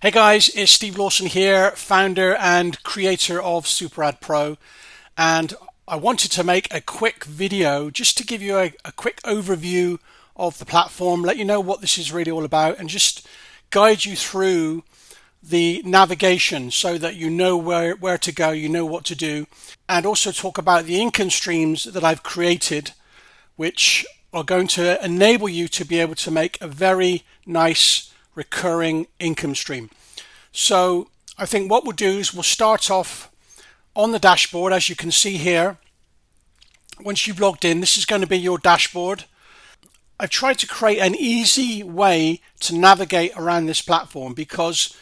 Hey guys, it's Steve Lawson here, founder and creator of SuperAdPro, and I wanted to make a quick video just to give you a quick overview of the platform, let you know what this is really all about, and just guide you through the navigation so that you know where to go, you know what to do, and also talk about the income streams that I've created, which are going to enable you to be able to make a very nice recurring income stream. So I think what we'll do is we'll start off on the dashboard. As you can see here, once you've logged in, this is going to be your dashboard. I've tried to create an easy way to navigate around this platform because,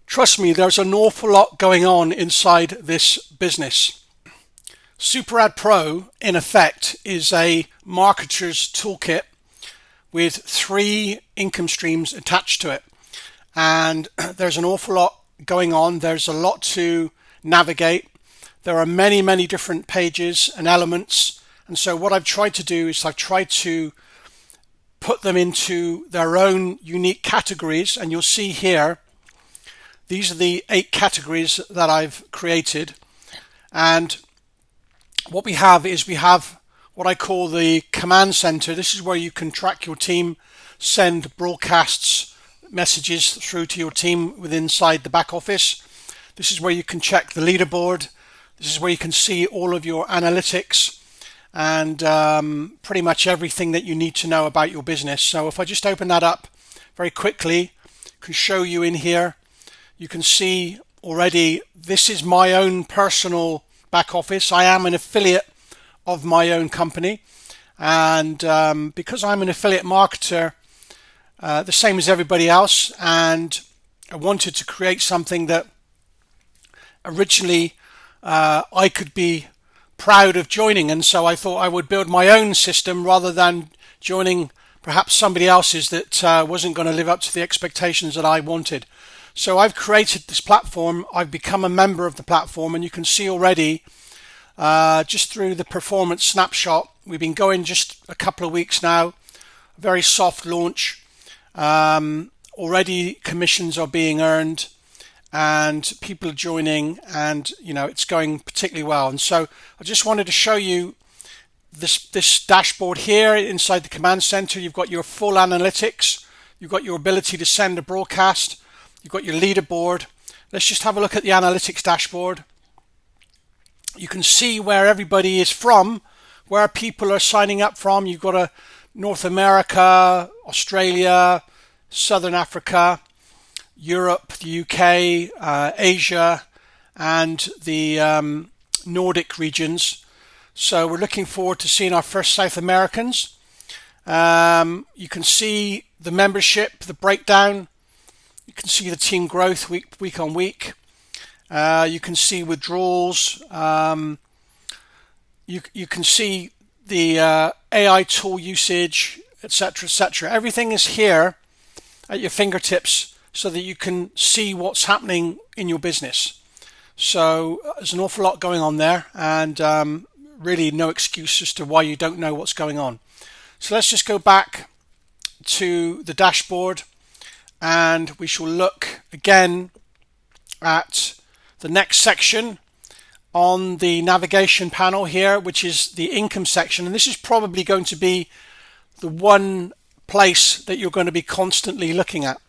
trust me, there's an awful lot going on inside this business. SuperAdPro, in effect, is a marketer's toolkit with 3 income streams attached to it. And there's an awful lot going on. There's a lot to navigate. There are many, many different pages and elements. And so what I've tried to do is I've tried to put them into their own unique categories. And you'll see here, these are the 8 categories that I've created. And what we have is we have what I call the command center. This is where you can track your team, send broadcasts, messages through to your team within inside the back office. This is where you can check the leaderboard. This is where you can see all of your analytics and pretty much everything that you need to know about your business. So if I just open that up very quickly, I can show you in here. You can see already this is my own personal back office. I am an affiliate of my own company, and because I'm an affiliate marketer, the same as everybody else, and I wanted to create something that originally I could be proud of joining, and so I thought I would build my own system rather than joining perhaps somebody else's that wasn't going to live up to the expectations that I wanted. So I've created this platform. I've become a member of the platform, and you can see already just through the performance snapshot, we've been going just a couple of weeks now, a very soft launch. Already commissions are being earned and people are joining, and it's going particularly well. And so I just wanted to show you this dashboard here inside the command center. You've got your full analytics, you've got your ability to send a broadcast, you've got your leaderboard. Let's just have a look at the analytics dashboard. You can see where everybody is from, where people are signing up from. You've got a North America, Australia, Southern Africa, Europe, the UK, Asia, and the Nordic regions. So we're looking forward to seeing our first South Americans. You can see the membership, the breakdown. You can see the team growth week on week. You can see withdrawals. You can see the AI tool usage, etc., etc. Everything is here at your fingertips so that you can see what's happening in your business. So there's an awful lot going on there, and really no excuse as to why you don't know what's going on. So let's just go back to the dashboard, and we shall look again at the next section on the navigation panel here, which is the income section. And this is probably going to be the one place that you're going to be constantly looking at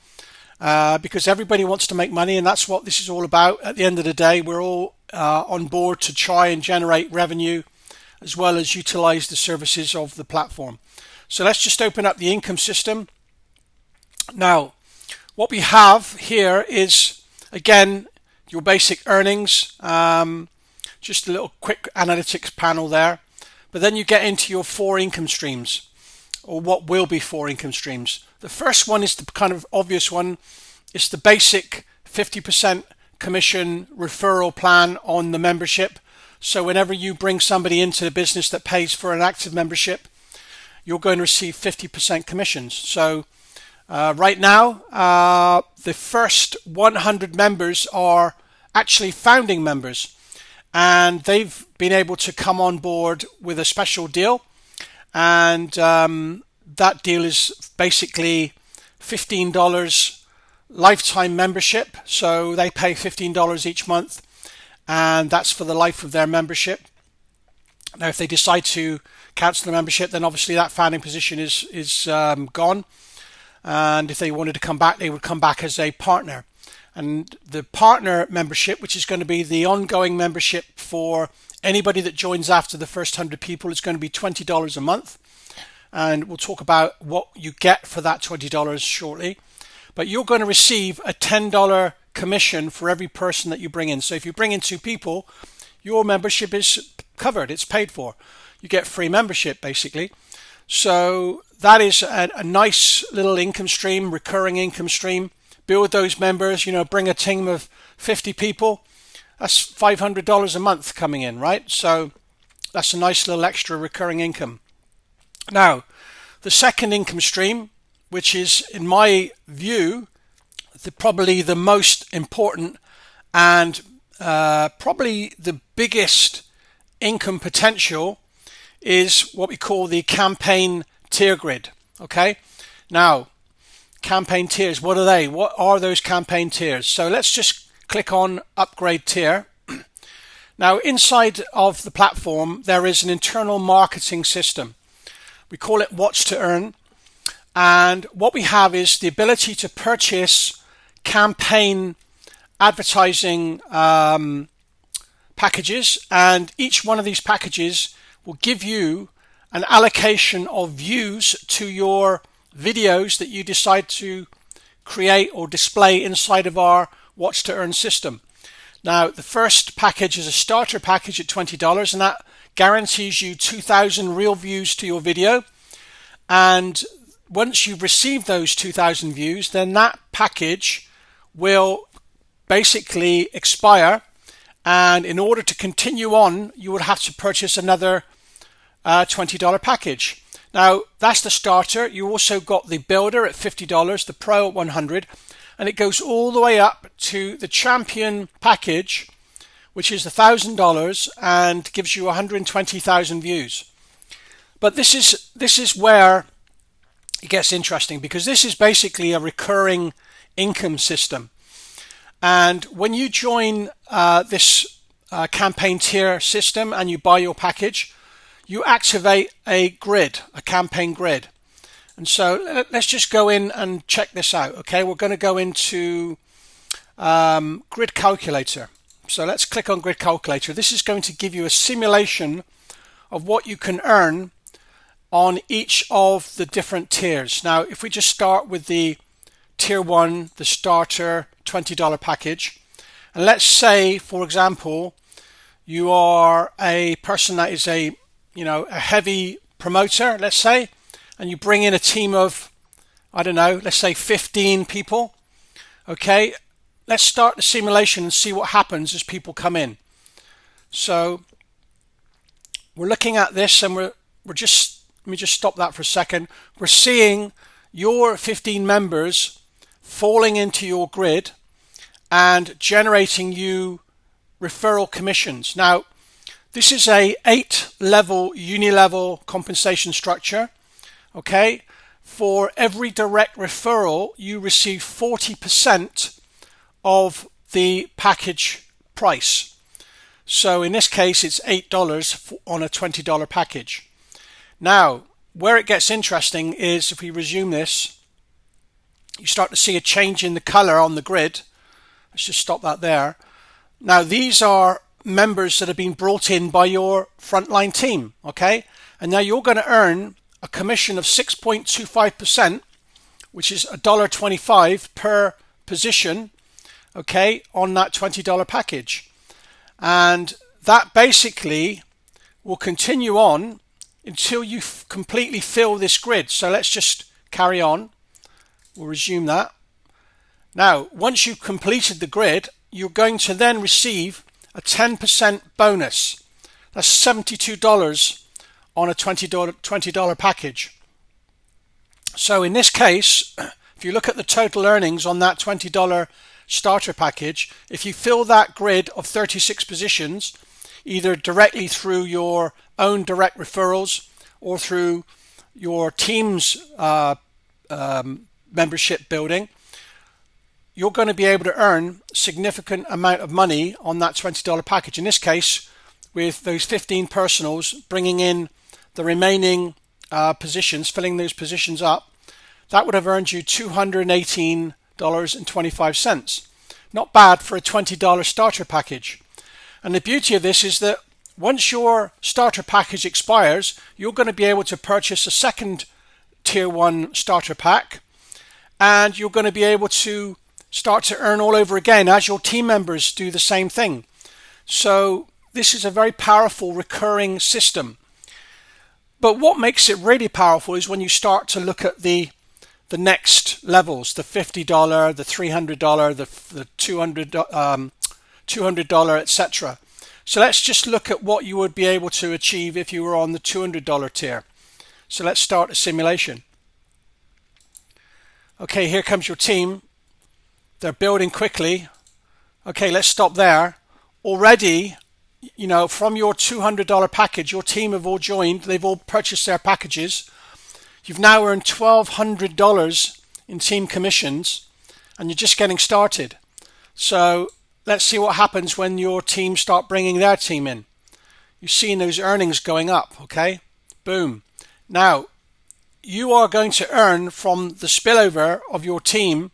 because everybody wants to make money, and that's what this is all about. At the end of the day, we're all on board to try and generate revenue as well as utilize the services of the platform. So let's just open up the income system. Now, what we have here is, again, your basic earnings, just a little quick analytics panel there. But then you get into your 4 income streams, or what will be 4 income streams. The first one is the kind of obvious one. It's the basic 50% commission referral plan on the membership. So whenever you bring somebody into the business that pays for an active membership, you're going to receive 50% commissions. So right now, the first 100 members are actually founding members, and they've been able to come on board with a special deal, and that deal is basically $15 lifetime membership, so they pay $15 each month, and that's for the life of their membership. Now, if they decide to cancel the membership, then obviously that founding position is gone, and if they wanted to come back, they would come back as a partner. And the partner membership, which is going to be the ongoing membership for anybody that joins after the first 100 people, is going to be $20 a month. And we'll talk about what you get for that $20 shortly. But you're going to receive a $10 commission for every person that you bring in. So if you bring in 2 people, your membership is covered. It's paid for. You get free membership, basically. So that is a nice little income stream, recurring income stream. Build those members, bring a team of 50 people. That's $500 a month coming in, right? So that's a nice little extra recurring income. Now, the second income stream, which is, in my view, probably the most important and probably the biggest income potential, is what we call the campaign tier grid. Okay, now campaign tiers, what are they? What are those campaign tiers? So let's just click on upgrade tier. Now, inside of the platform, there is an internal marketing system. We call it Watch to Earn. And what we have is the ability to purchase campaign advertising packages, and each one of these packages will give you an allocation of views to your videos that you decide to create or display inside of our Watch to Earn system. Now, the first package is a starter package at $20, and that guarantees you 2,000 real views to your video. And once you've received those 2,000 views, then that package will basically expire, and in order to continue on, you would have to purchase another $20 package. Now, that's the starter. You also got the builder at $50, the pro at $100, and it goes all the way up to the champion package, which is $1,000 and gives you 120,000 views. But this is where it gets interesting, because this is basically a recurring income system. And when you join this campaign tier system and you buy your package, you activate a grid, a campaign grid. And so let's just go in and check this out. Okay, we're going to go into grid calculator. So let's click on grid calculator. This is going to give you a simulation of what you can earn on each of the different tiers. Now, if we just start with the tier 1, the starter $20 package, and let's say, for example, you are a person that is a heavy promoter, let's say, and you bring in a team of, I don't know, let's say 15 people. Okay, let's start the simulation and see what happens as people come in. So we're looking at this, and we're just, let me just stop that for a second. We're seeing your 15 members falling into your grid and generating you referral commissions. Now, this is a 8-level uni-level compensation structure. Okay, for every direct referral, you receive 40% of the package price. So in this case, it's $8 on a $20 package. Now, where it gets interesting is if we resume this, you start to see a change in the color on the grid. Let's just stop that there. Now, these are members that have been brought in by your frontline team, okay? And now you're going to earn a commission of 6.25%, which is $1.25 per position, okay, on that $20 package. And that basically will continue on until you completely fill this grid. So let's just carry on. We'll resume that. Now, once you've completed the grid, you're going to then receive a 10% bonus. That's $72 on a $20 package. So in this case, if you look at the total earnings on that $20 starter package, if you fill that grid of 36 positions, either directly through your own direct referrals or through your team's membership building, you're going to be able to earn a significant amount of money on that $20 package. In this case, with those 15 personals, bringing in the remaining positions, filling those positions up, that would have earned you $218.25. Not bad for a $20 starter package. And the beauty of this is that once your starter package expires, you're going to be able to purchase a second tier 1 starter pack, and you're going to be able to start to earn all over again as your team members do the same thing. So this is a very powerful recurring system. But what makes it really powerful is when you start to look at the next levels, the $50, the $300, the $200, etc. So let's just look at what you would be able to achieve if you were on the $200 tier. So let's start a simulation. Okay, here comes your team. They're building quickly. Okay, let's stop there. Already, you know, from your $200 package, your team have all joined. They've all purchased their packages. You've now earned $1,200 in team commissions, and you're just getting started. So let's see what happens when your team start bringing their team in. You're seeing those earnings going up, okay? Boom. Now, you are going to earn from the spillover of your team.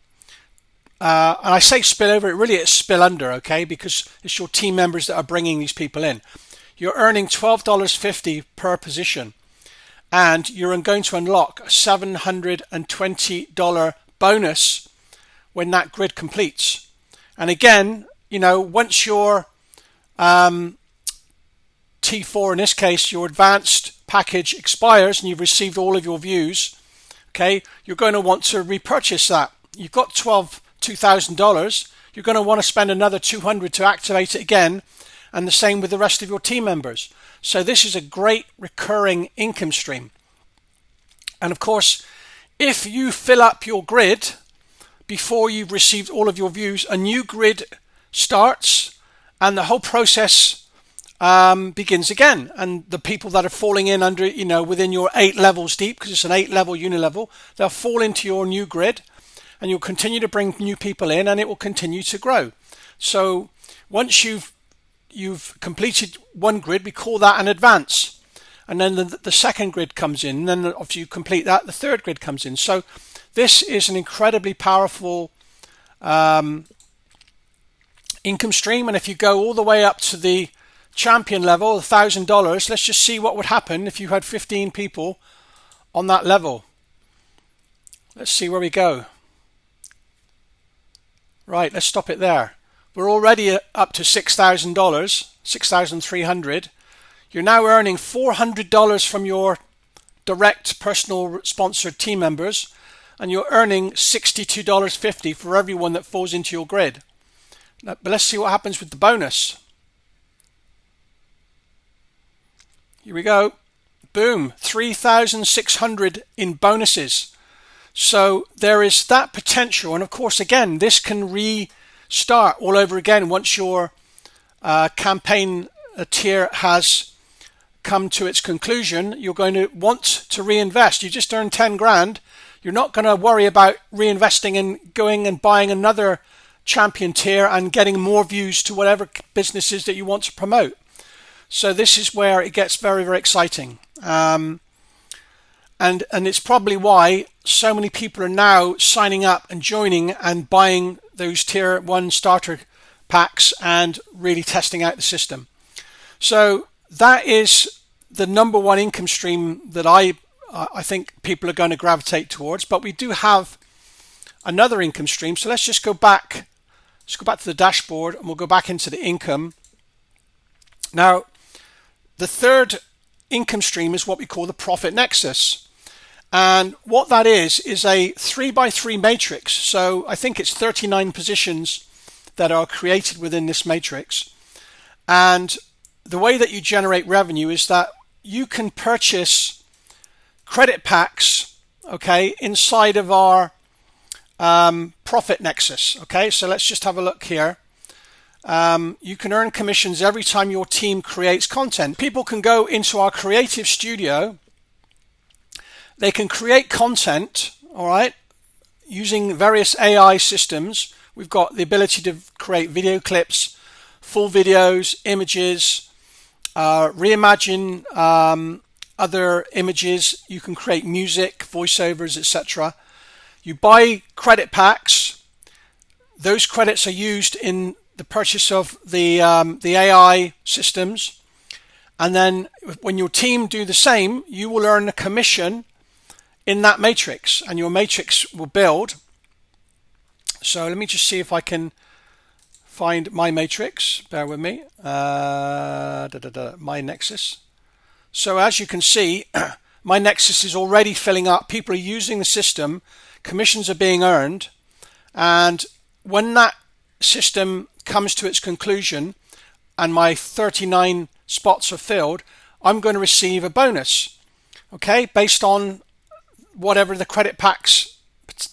And I say spillover, it really is spill under, okay? Because it's your team members that are bringing these people in. You're earning $12.50 per position. And you're going to unlock a $720 bonus when that grid completes. And again, you know, once your T4, in this case, your advanced package expires and you've received all of your views, okay, you're going to want to repurchase that. You've got $2,000. You're going to want to spend another $200 to activate it again, and the same with the rest of your team members. So this is a great recurring income stream. And of course, if you fill up your grid before you've received all of your views, a new grid starts and the whole process begins again. And the people that are falling in under, you know, within your 8 levels deep, because it's an 8-level unilevel, they'll fall into your new grid, and you'll continue to bring new people in, and it will continue to grow. So once you've completed one grid, we call that an advance. And then the second grid comes in, and then after you complete that, the third grid comes in. So this is an incredibly powerful income stream. And if you go all the way up to the champion level, $1,000, let's just see what would happen if you had 15 people on that level. Let's see where we go. Right, let's stop it there. We're already up to $6,000, $6,300. You're now earning $400 from your direct personal sponsored team members, and you're earning $62.50 for everyone that falls into your grid. Now, but let's see what happens with the bonus. Here we go. Boom, $3,600 in bonuses. So there is that potential, and of course, again, this can restart all over again once your campaign tier has come to its conclusion. You're going to want to reinvest. You just earned 10 grand. You're not going to worry about reinvesting and going and buying another champion tier and getting more views to whatever businesses that you want to promote. So this is where it gets very, very exciting. And it's probably why so many people are now signing up and joining and buying those tier 1 starter packs and really testing out the system. So that is the number one income stream that I think people are going to gravitate towards. But we do have another income stream. So let's just go back. Let's go back to the dashboard, and we'll go back into the income. Now, the third income stream is what we call the profit nexus. And what that is a 3x3 matrix. So I think it's 39 positions that are created within this matrix. And the way that you generate revenue is that you can purchase credit packs, okay, inside of our profit nexus. Okay, so let's just have a look here. You can earn commissions every time your team creates content. People can go into our creative studio. They can create content, all right, using various AI systems, We've got the ability to create video clips, full videos, images, reimagine other images. You can create music, voiceovers, etc. You buy credit packs. Those credits are used in the purchase of the AI systems. And then when your team do the same, you will earn a commission in that matrix, and your matrix will build. So let me just see if I can find my matrix. Bear with me. My nexus. So as you can see, my nexus is already filling up. People are using the system. Commissions are being earned. And when that system comes to its conclusion and my 39 spots are filled, I'm going to receive a bonus, okay, based on whatever the credit packs,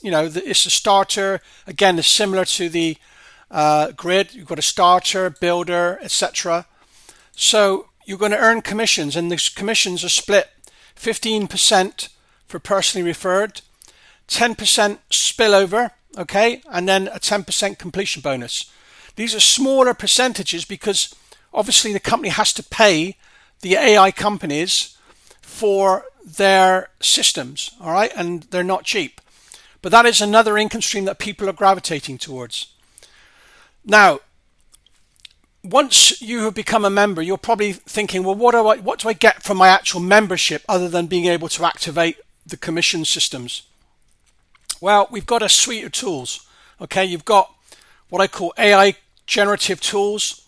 it's a starter. Again, it's similar to the grid. You've got a starter, builder, etc. So you're going to earn commissions, and these commissions are split 15% for personally referred, 10% spillover, okay, and then a 10% completion bonus. These are smaller percentages because obviously the company has to pay the AI companies for their systems, all right, and they're not cheap. But that is another income stream that people are gravitating towards. Now, once you have become a member, you're probably thinking, well, what do I get from my actual membership other than being able to activate the commission systems? Well, we've got a suite of tools. Okay, you've got what I call AI generative tools,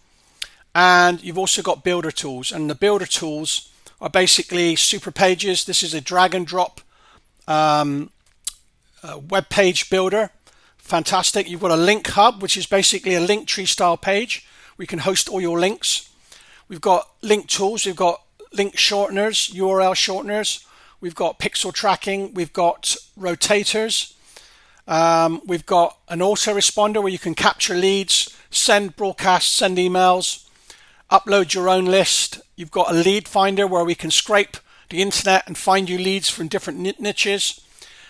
and you've also got builder tools. And the builder tools are basically super pages. This is a drag and drop web page builder. Fantastic. You've got a link hub, which is basically a link tree style page where you can host all your links. We've got link tools. We've got link shorteners, URL shorteners. We've got pixel tracking. We've got rotators. We've got an autoresponder where you can capture leads, send broadcasts, send emails, upload your own list. You've got a lead finder where we can scrape the internet and find you leads from different niches.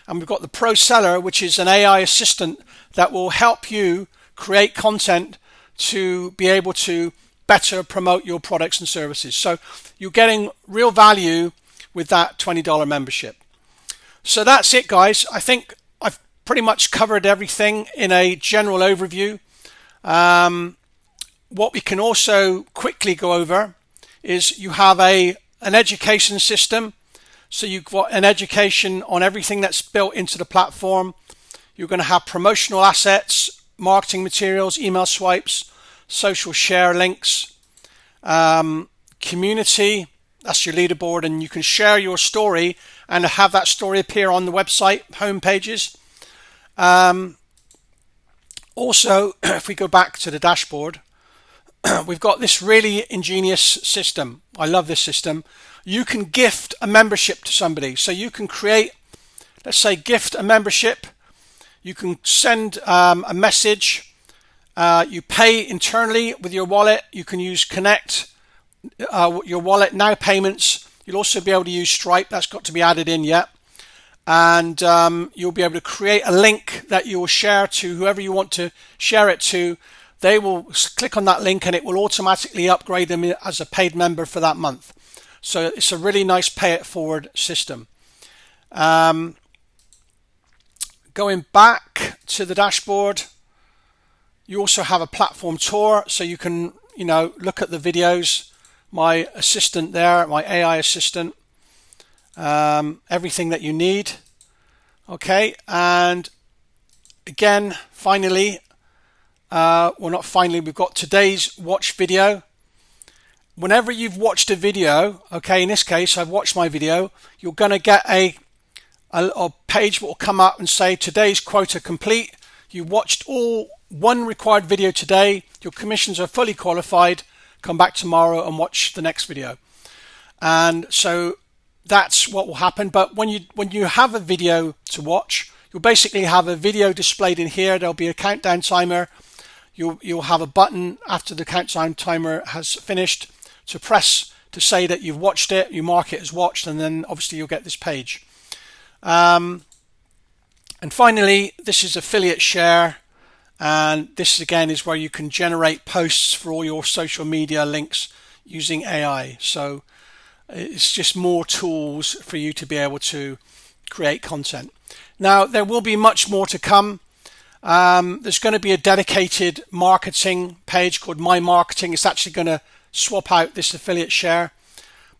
And we've got the Pro Seller, which is an AI assistant that will help you create content to be able to better promote your products and services. So you're getting real value with that $20 membership. So that's it, guys. I think I've pretty much covered everything in a general overview. What we can also quickly go over is you have an education system. So you've got an education on everything that's built into the platform. You're going to have promotional assets, marketing materials, email swipes, social share links, community, that's your leaderboard, and you can share your story and have that story appear on the website home pages. Also, if we go back to the dashboard, we've got this really ingenious system. I love this system. You can gift a membership to somebody. So you can create, let's say, gift a membership. You can send a message. You pay internally with your wallet. You can use Connect, your wallet now payments. You'll also be able to use Stripe. That's got to be added in yet. And you'll be able to create a link that you will share to whoever you want to share it to. They will click on that link and it will automatically upgrade them as a paid member for that month. So it's a really nice pay it forward system. Going back to the dashboard, you also have a platform tour, so you can look at the videos. My assistant there, my AI assistant, everything that you need. Okay, and again, finally, we've got today's watch video. Whenever you've watched a video, okay, in this case, I've watched my video, you're going to get a page that will come up and say, today's quota complete. You watched all one required video today. Your commissions are fully qualified. Come back tomorrow and watch the next video. And so that's what will happen. But when you have a video to watch, you'll basically have a video displayed in here. There'll be a countdown timer. You'll have a button after the countdown timer has finished to press to say that you've watched it. You mark it as watched, and then obviously you'll get this page. And finally, this is affiliate share. And this again is where you can generate posts for all your social media links using AI. So it's just more tools for you to be able to create content. Now, there will be much more to come. There's going to be a dedicated marketing page called My Marketing. It's actually going to swap out this affiliate share,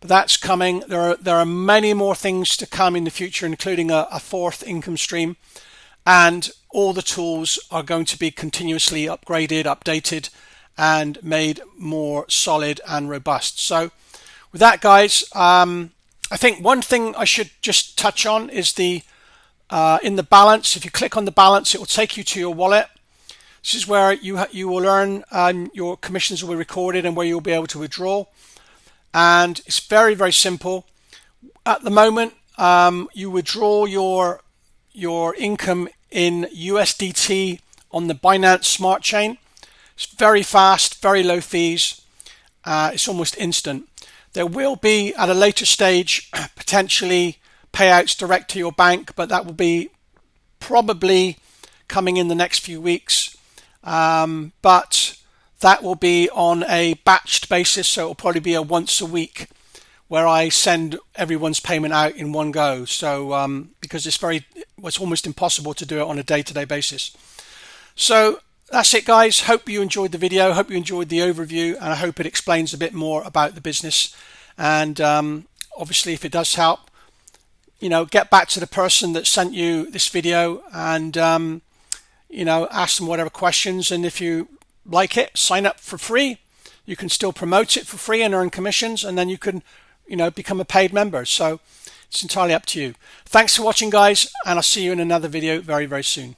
but that's coming. There are many more things to come in the future, including a fourth income stream, and all the tools are going to be continuously upgraded, updated, and made more solid and robust. So with that, guys, I think one thing I should just touch on is the in the balance. If you click on the balance, it will take you to your wallet. This is where you will earn, your commissions will be recorded and where you'll be able to withdraw. And it's very, very simple. At the moment, you withdraw your income in USDT on the Binance Smart Chain. It's very fast, very low fees. It's almost instant. There will be at a later stage potentially payouts direct to your bank, but that will be probably coming in the next few weeks. But that will be on a batched basis, so it will probably be a once a week where I send everyone's payment out in one go. So because it's almost impossible to do it on a day-to-day basis. So that's it, guys. Hope you enjoyed the video. Hope you enjoyed the overview, and I hope it explains a bit more about the business. And obviously, if it does help, get back to the person that sent you this video and ask them whatever questions. And if you like it, sign up for free. You can still promote it for free and earn commissions, and then you can become a paid member. So it's entirely up to you. Thanks for watching, guys, and I'll see you in another video very, very soon.